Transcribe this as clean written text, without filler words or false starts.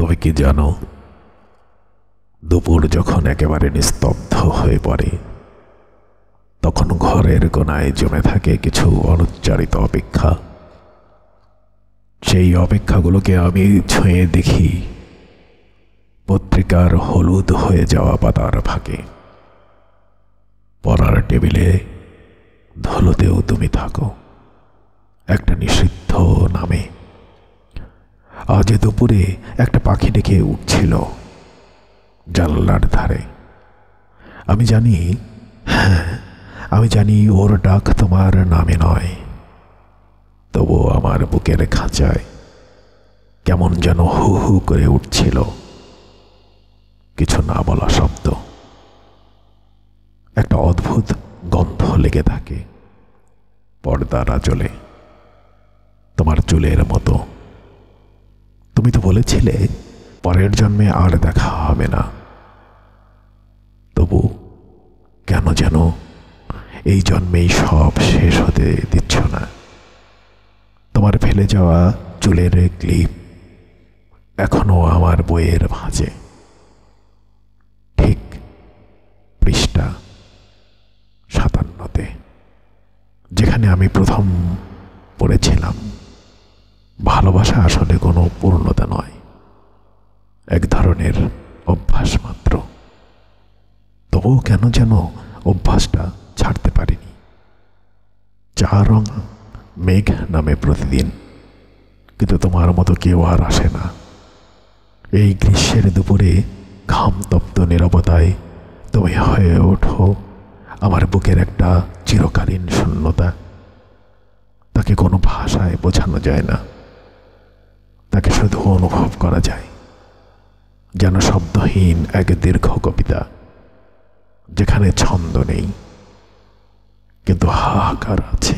তুমি কি জানো, দুপুর যখন একেবারে নিস্তব্ধ হয়ে পড়ে তখন ঘরের কোনায় জমে থাকে কিছু অনুচ্চারিত অপেক্ষা। সেই অপেক্ষাগুলোকে আমি ছুঁয়ে দেখি পত্রিকার হলুদ হয়ে যাওয়া পাতার ফাঁকে। পড়ার টেবিলে ধুলোতেও তুমি থাকো একটা নিষিদ্ধ নামে। আজ দুপুরে একটা পাখি ডেকে উঠছিল জানলার ধারে। আমি জানি, হ্যাঁ আমি জানি ওর ডাক তোমার নামে নয়, তবুও আমার বুকের খাঁচায় কেমন যেন হু হু করে উঠছিল কিছু না বলা শব্দ। একটা অদ্ভুত গন্ধ লেগে থাকে পর্দার আঁচলে, তোমার চুলের মতো। তুমি তো বলেছিলে পরের জন্মে আর দেখা হবে না, তবু কেন যেন এই জন্মেই সব শেষ হতে দিচ্ছ না। তোমার ফেলে যাওয়া চুলের ক্লিপ এখনো আমার বইয়ের ভাঁজে, ঠিক পৃষ্ঠা 57, যেখানে আমি প্রথম পড়েছিলাম ভালোবাসা আসলে কোনো পূর্ণতা নয়, এক ধরনের অভ্যাস মাত্র। তবুও কেন যেন অভ্যাসটা ছাড়তে পারিনি। চা রং মেঘ নামে প্রতিদিন, কিন্তু তোমার মতো কেউ আর আসে না। এই গ্রীষ্মের দুপুরে ঘাম তপ্ত নীরবতায় তুমি হয়ে ওঠো আমার বুকের একটা চিরকালীন শূন্যতা। তাকে কোনো ভাষায় বোঝানো যায় না, তাকে শুধু অনুভব করা যায়, যেন শব্দহীন এক দীর্ঘ কবিতা, যেখানে ছন্দ নেই কিন্তু হাহাকার আছে।